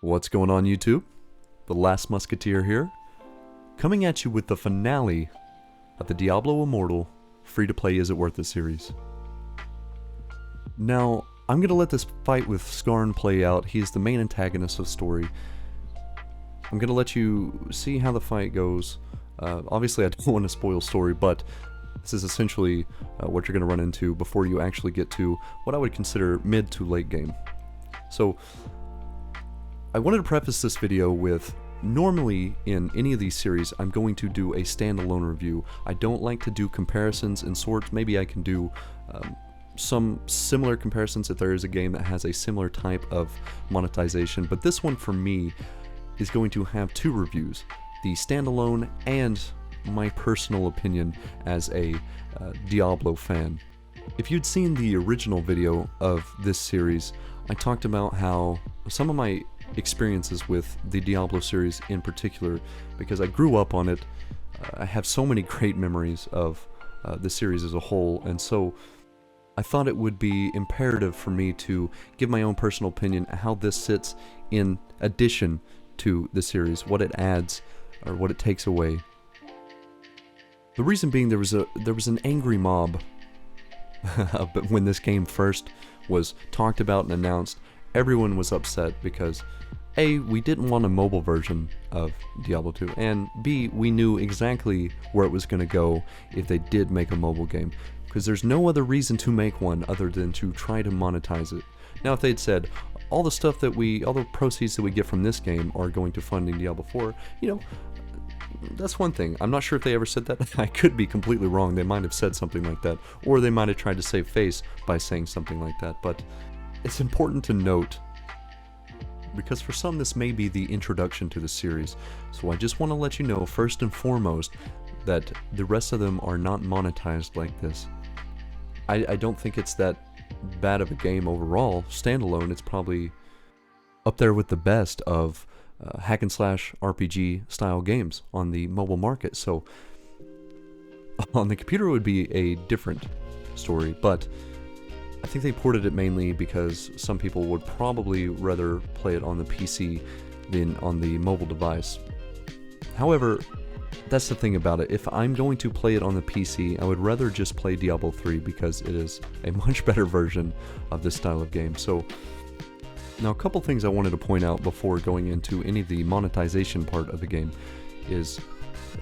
What's going on, YouTube? The Last Musketeer here, coming at you with the finale of the Diablo Immortal free-to-play Is It Worth It series. Now, I'm going to let this fight with Skarn play out. He's the main antagonist of the story. I'm going to let you see how the fight goes. Obviously, I don't want to spoil story, but this is essentially what you're going to run into before you actually get to what I would consider mid to late game. So, I wanted to preface this video with, normally in any of these series I'm going to do a standalone review. I don't like to do comparisons in sorts. Maybe I can do some similar comparisons if there is a game that has a similar type of monetization, but this one for me is going to have two reviews, the standalone and my personal opinion as a Diablo fan. If you'd seen the original video of this series, I talked about how some of my experiences with the Diablo series in particular, because I grew up on it. I have so many great memories of the series as a whole, and so I thought it would be imperative for me to give my own personal opinion how this sits in addition to the series, what it adds or what it takes away. The reason being, there was an angry mob but when this game first was talked about and announced. Everyone was upset because A, we didn't want a mobile version of Diablo 2, and B, we knew exactly where it was going to go if they did make a mobile game, because there's no other reason to make one other than to try to monetize it. Now, if they'd said, all the proceeds that we get from this game are going to funding Diablo 4, you know, that's one thing. I'm not sure if they ever said that. I could be completely wrong. They might have said something like that, or they might have tried to save face by saying something like that, but it's important to note, because for some this may be the introduction to the series, so I just want to let you know first and foremost that the rest of them are not monetized like this. I don't think it's that bad of a game overall. Standalone, it's probably up there with the best of hack and slash RPG style games on the mobile market. So on the computer it would be a different story, but I think they ported it mainly because some people would probably rather play it on the PC than on the mobile device. However, that's the thing about it. If I'm going to play it on the PC, I would rather just play Diablo 3 because it is a much better version of this style of game. So, now a couple things I wanted to point out before going into any of the monetization part of the game is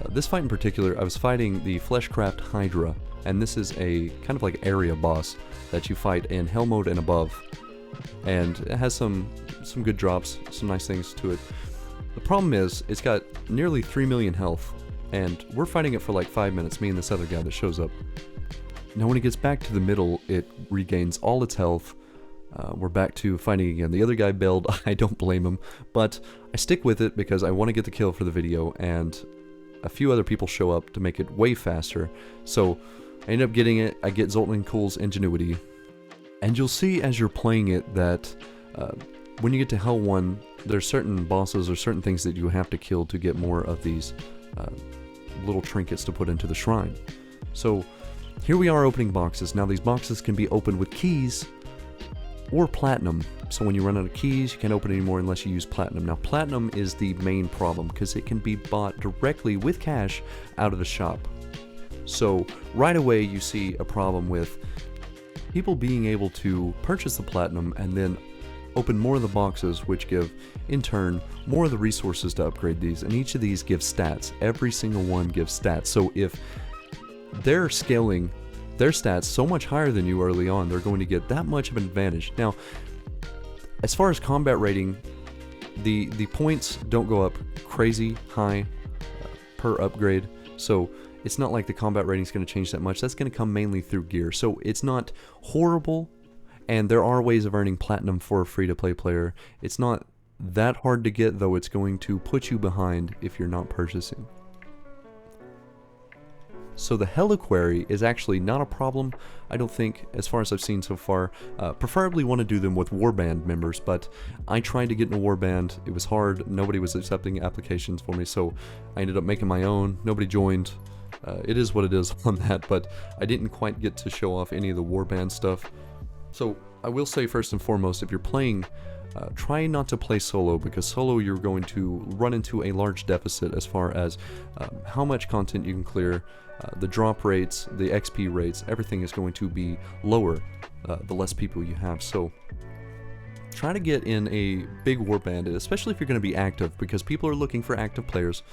this fight in particular. I was fighting the Fleshcraft Hydra, and this is a kind of like area boss that you fight in Hell mode and above, and it has some good drops, some nice things to it. The problem is, it's got nearly 3 million health, and we're fighting it for like 5 minutes, me and this other guy that shows up. Now when it gets back to the middle, it regains all its health. We're back to fighting again. The other guy bailed. I don't blame him, but I stick with it because I want to get the kill for the video, and a few other people show up to make it way faster, so I end up getting it. I get Zoltan Kuhl's Ingenuity, and you'll see as you're playing it that when you get to Hell 1, there's certain bosses or certain things that you have to kill to get more of these little trinkets to put into the shrine. So here we are opening boxes. Now these boxes can be opened with keys or platinum. So when you run out of keys, you can't open anymore unless you use platinum. Now platinum is the main problem because it can be bought directly with cash out of the shop. So right away you see a problem with people being able to purchase the platinum and then open more of the boxes, which give in turn more of the resources to upgrade these, and each of these gives stats. Every single one gives stats. So if they're scaling their stats so much higher than you early on, they're going to get that much of an advantage. Now, as far as combat rating, the points don't go up crazy high per upgrade, so it's not like the combat rating is going to change that much. That's going to come mainly through gear, so it's not horrible, and there are ways of earning platinum for a free-to-play player. It's not that hard to get, though it's going to put you behind if you're not purchasing. So the Heliquary is actually not a problem, I don't think, as far as I've seen so far. Preferably want to do them with warband members, but I tried to get in a warband. It was hard. Nobody was accepting applications for me, so I ended up making my own. Nobody joined. It is what it is on that, but I didn't quite get to show off any of the warband stuff. So I will say first and foremost, if you're playing try not to play solo, because solo you're going to run into a large deficit as far as how much content you can clear, the drop rates, the XP rates, everything is going to be lower the less people you have. So try to get in a big war bandit, especially if you're going to be active, because people are looking for active players.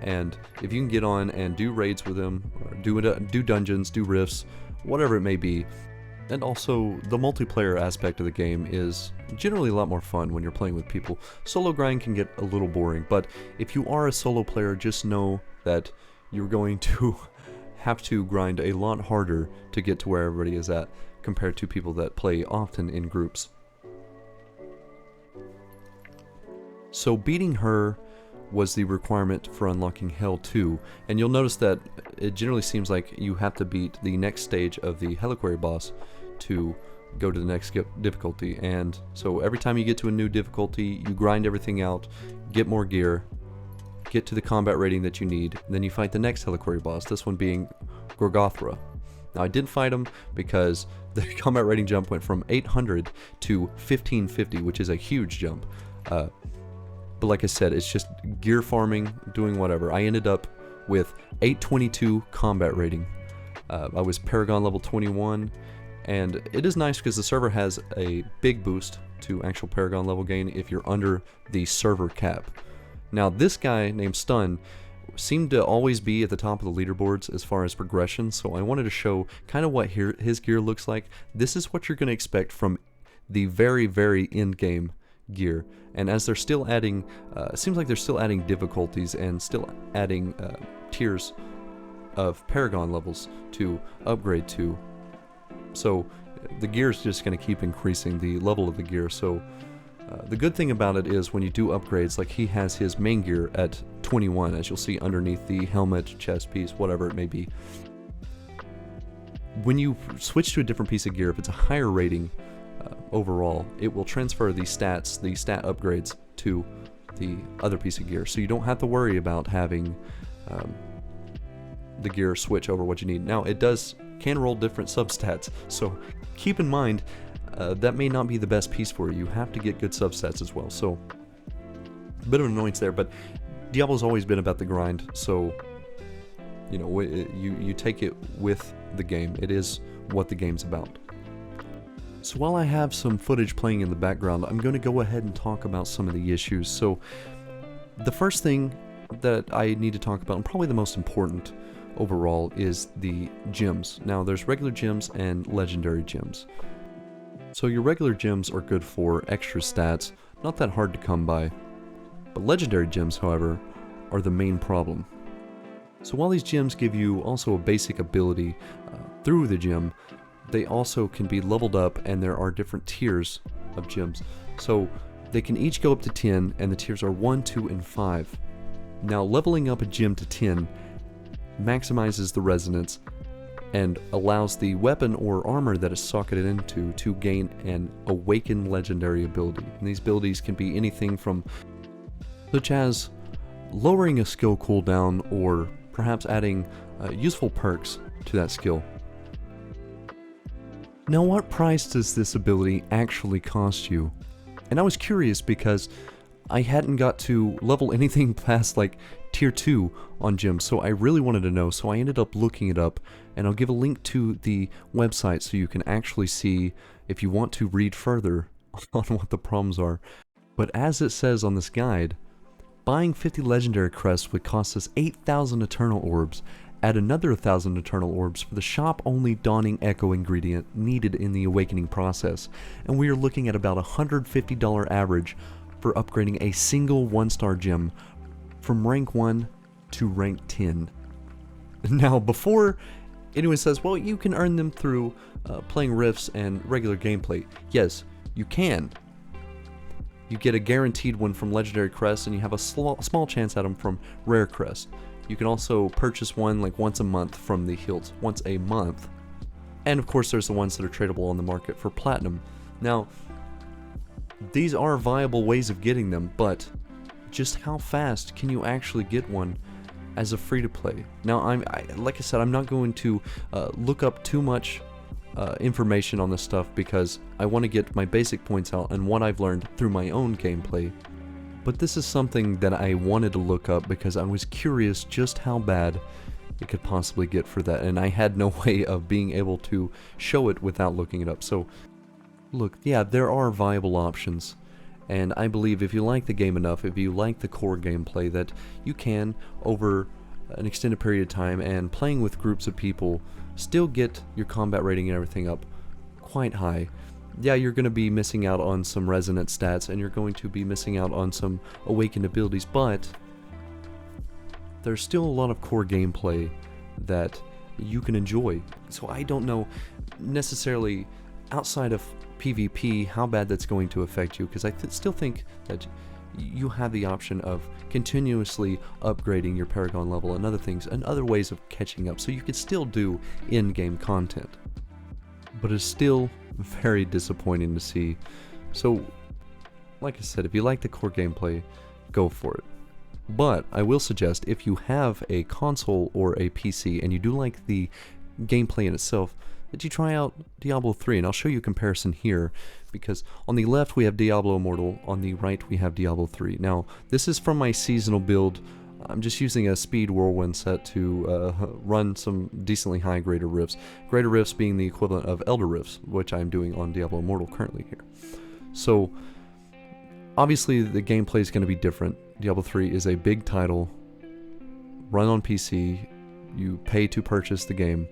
And if you can get on and do raids with them, or do dungeons, do rifts, whatever it may be. And also, the multiplayer aspect of the game is generally a lot more fun when you're playing with people. Solo grind can get a little boring, but if you are a solo player, just know that you're going to have to grind a lot harder to get to where everybody is at, compared to people that play often in groups. So beating her was the requirement for unlocking Hell 2, and you'll notice that it generally seems like you have to beat the next stage of the Reliquary boss to go to the next difficulty. And so every time you get to a new difficulty, you grind everything out, get more gear, get to the combat rating that you need, and then you fight the next Reliquary boss, this one being Gorgothra. Now I didn't fight him because the combat rating jump went from 800 to 1550, which is a huge jump. But like I said, it's just gear farming, doing whatever. I ended up with 822 combat rating. I was Paragon level 21, and it is nice because the server has a big boost to actual Paragon level gain if you're under the server cap. Now this guy named Stun seemed to always be at the top of the leaderboards as far as progression, so I wanted to show kind of what his gear looks like. This is what you're going to expect from the very, very end game gear. And as they're still adding, it seems like they're still adding difficulties and still adding tiers of Paragon levels to upgrade to. So the gear is just going to keep increasing the level of the gear. So the good thing about it is when you do upgrades, like he has his main gear at 21, as you'll see underneath the helmet, chest piece, whatever it may be. When you switch to a different piece of gear, if it's a higher rating overall, it will transfer the stats, the stat upgrades, to the other piece of gear. So you don't have to worry about having the gear switch over what you need. Now it can roll different substats, so keep in mind that may not be the best piece for you. You have to get good substats as well. So a bit of an annoyance there, but Diablo's always been about the grind. So you know, you take it with the game. It is what the game's about. So while I have some footage playing in the background, I'm going to go ahead and talk about some of the issues. So the first thing that I need to talk about, and probably the most important overall, is the gems. Now there's regular gems and legendary gems. So your regular gems are good for extra stats, not that hard to come by. But legendary gems, however, are the main problem. So while these gems give you also a basic ability through the gem, they also can be leveled up, and there are different tiers of gems. So they can each go up to 10, and the tiers are 1, 2, and 5. Now leveling up a gem to 10 maximizes the resonance and allows the weapon or armor that is socketed into to gain an awakened legendary ability. And these abilities can be anything from such as lowering a skill cooldown, or perhaps adding useful perks to that skill. Now what price does this ability actually cost you? And I was curious because I hadn't got to level anything past like tier 2 on gems, so I really wanted to know, so I ended up looking it up, and I'll give a link to the website so you can actually see if you want to read further on what the problems are. But as it says on this guide, buying 50 legendary crests would cost us 8,000 eternal orbs. Add another 1,000 eternal orbs for the shop-only Dawning Echo ingredient needed in the awakening process, and we are looking at about $150 average for upgrading a single 1-star gem from rank 1 to rank 10. Now before anyone says, well, you can earn them through playing rifts and regular gameplay, yes, you can. You get a guaranteed one from legendary crests, and you have a small chance at them from rare crests. You can also purchase one like once a month from the hilts, once a month. And of course there's the ones that are tradable on the market for platinum. Now, these are viable ways of getting them, but just how fast can you actually get one as a free-to-play? Now, like I said, I'm not going to look up too much information on this stuff because I want to get my basic points out and what I've learned through my own gameplay. But this is something that I wanted to look up because I was curious just how bad it could possibly get for that, and I had no way of being able to show it without looking it up. So look, yeah, there are viable options, and I believe if you like the game enough, if you like the core gameplay, that you can, over an extended period of time and playing with groups of people, still get your combat rating and everything up quite high. Yeah, you're going to be missing out on some resonant stats, and you're going to be missing out on some awakened abilities, but there's still a lot of core gameplay that you can enjoy. So I don't know necessarily outside of PvP how bad that's going to affect you, because I still think that you have the option of continuously upgrading your Paragon level and other things and other ways of catching up, so you can still do in-game content. But it's still very disappointing to see. So like I said, if you like the core gameplay, go for it. But I will suggest, if you have a console or a PC and you do like the gameplay in itself, that you try out Diablo 3, and I'll show you a comparison here, because on the left we have Diablo Immortal, on the right we have Diablo 3. Now, this is from my seasonal build. I'm just using a speed whirlwind set to run some decently high greater rifts. Greater rifts being the equivalent of elder rifts, which I'm doing on Diablo Immortal currently here. So obviously the gameplay is going to be different. Diablo 3 is a big title, run on PC, you pay to purchase the game,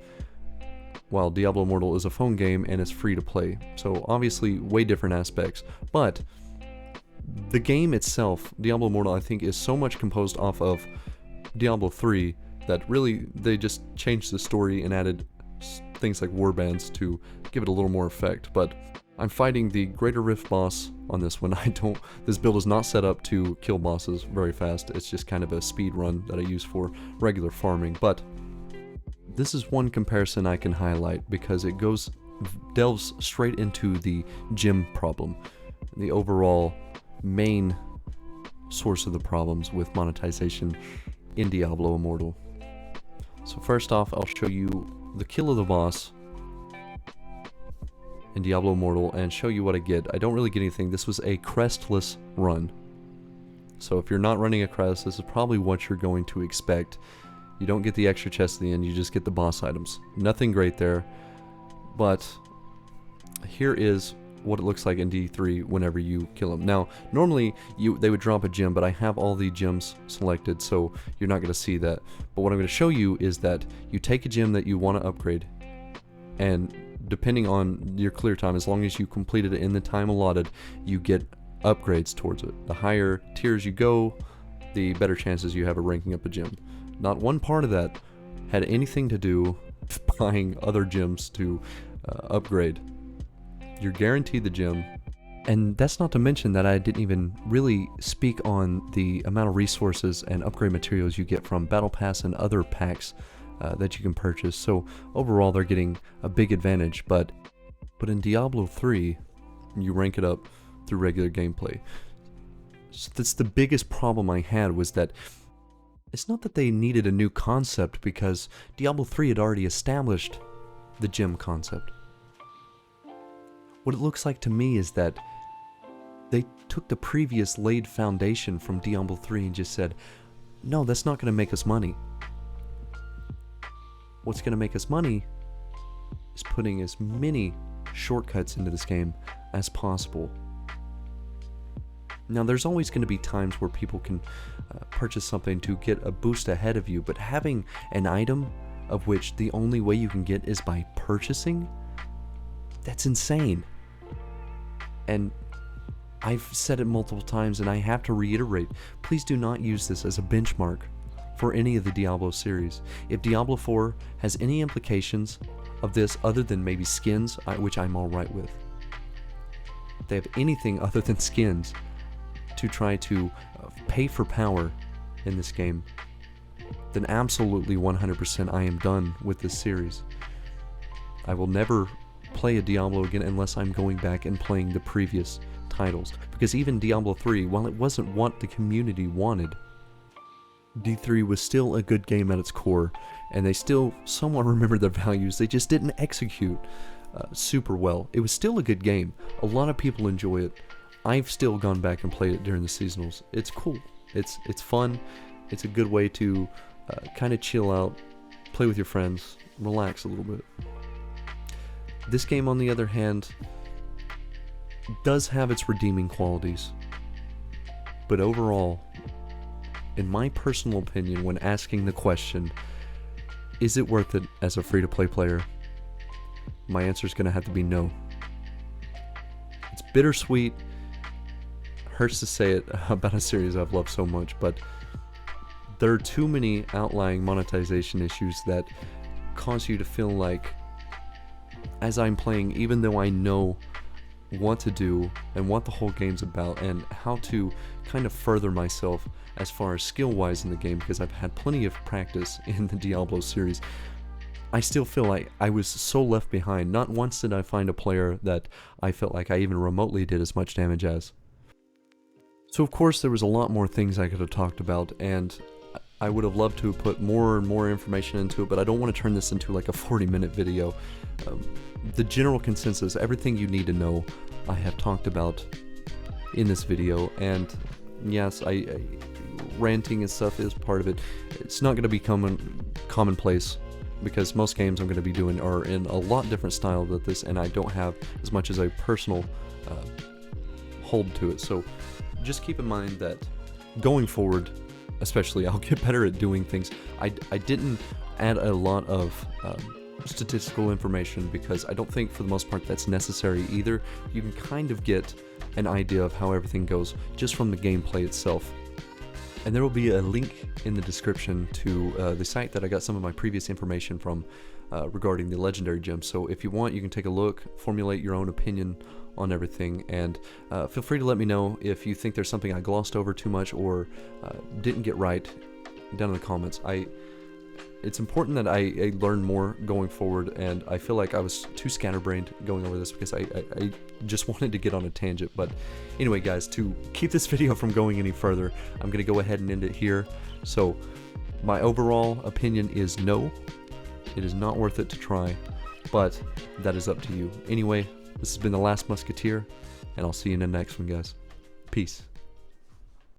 while Diablo Immortal is a phone game and it's free to play. So obviously way different aspects, but the game itself, Diablo Immortal, I think is so much composed off of Diablo 3 that really they just changed the story and added things like warbands to give it a little more effect. But I'm fighting the Greater Rift boss on this one. This build is not set up to kill bosses very fast. It's just kind of a speed run that I use for regular farming. But this is one comparison I can highlight because it delves straight into the gem problem, the overall main source of the problems with monetization in Diablo Immortal. So first off, I'll show you the kill of the boss in Diablo Immortal and show you what I get. I don't really get anything. This was a crestless run. So if you're not running a crest, this is probably what you're going to expect. You don't get the extra chest at the end, you just get the boss items. Nothing great there, but here is what it looks like in D3 whenever you kill them. Now, normally they would drop a gem, but I have all the gems selected, so you're not going to see that. But what I'm going to show you is that you take a gem that you want to upgrade, and depending on your clear time, as long as you completed it in the time allotted, you get upgrades towards it. The higher tiers you go, the better chances you have of ranking up a gem. Not one part of that had anything to do with buying other gems to upgrade. You're guaranteed the gem, and that's not to mention that I didn't even really speak on the amount of resources and upgrade materials you get from Battle Pass and other packs that you can purchase. So overall they're getting a big advantage, but in Diablo 3 you rank it up through regular gameplay. So that's the biggest problem I had, was that it's not that they needed a new concept, because Diablo 3 had already established the gem concept. What it looks like to me is that they took the previous laid foundation from Diablo 3 and just said, no, that's not going to make us money. What's going to make us money is putting as many shortcuts into this game as possible. Now, there's always going to be times where people can purchase something to get a boost ahead of you, but having an item of which the only way you can get is by purchasing, that's insane. And I've said it multiple times, and I have to reiterate, please do not use this as a benchmark for any of the Diablo series. If Diablo 4 has any implications of this other than maybe skins, which I'm alright with, if they have anything other than skins to try to pay for power in this game, then absolutely 100% I am done with this series. I will never play a Diablo again unless I'm going back and playing the previous titles, because even Diablo 3, while it wasn't what the community wanted, D3 was still a good game at its core, and they still somewhat remembered their values. They just didn't execute super well. It was still a good game. A lot of people enjoy it. I've still gone back and played it during the seasonals. It's cool. It's fun. It's a good way to kind of chill out, play with your friends, relax a little bit. This game, on the other hand, does have its redeeming qualities. But overall, in my personal opinion, when asking the question, is it worth it as a free-to-play player? My answer is going to have to be no. It's bittersweet. Hurts to say it about a series I've loved so much, but there are too many outlying monetization issues that cause you to feel like, as I'm playing, even though I know what to do and what the whole game's about and how to kind of further myself as far as skill-wise in the game, because I've had plenty of practice in the Diablo series, I still feel like I was so left behind. Not once did I find a player that I felt like I even remotely did as much damage as. So of course there was a lot more things I could have talked about, and I would have loved to have put more and more information into it, but I don't want to turn this into like a 40-minute video. The general consensus, everything you need to know, I have talked about in this video, and yes, ranting and stuff is part of it. It's not going to become commonplace, because most games I'm going to be doing are in a lot different style than this, and I don't have as much as a personal hold to it. So just keep in mind that going forward, especially, I'll get better at doing things. I didn't add a lot of statistical information because I don't think for the most part that's necessary either. You can kind of get an idea of how everything goes just from the gameplay itself. And there will be a link in the description to the site that I got some of my previous information from regarding the legendary gems. So if you want, you can take a look, formulate your own opinion on everything, and feel free to let me know if you think there's something I glossed over too much or didn't get right down in the comments. It's important that I learn more going forward, and I feel like I was too scatterbrained going over this because I just wanted to get on a tangent. But anyway, guys, to keep this video from going any further, I'm going to go ahead and end it here. So my overall opinion is no, it is not worth it to try, but that is up to you. Anyway, this has been The Last Musketeer, and I'll see you in the next one, guys. Peace.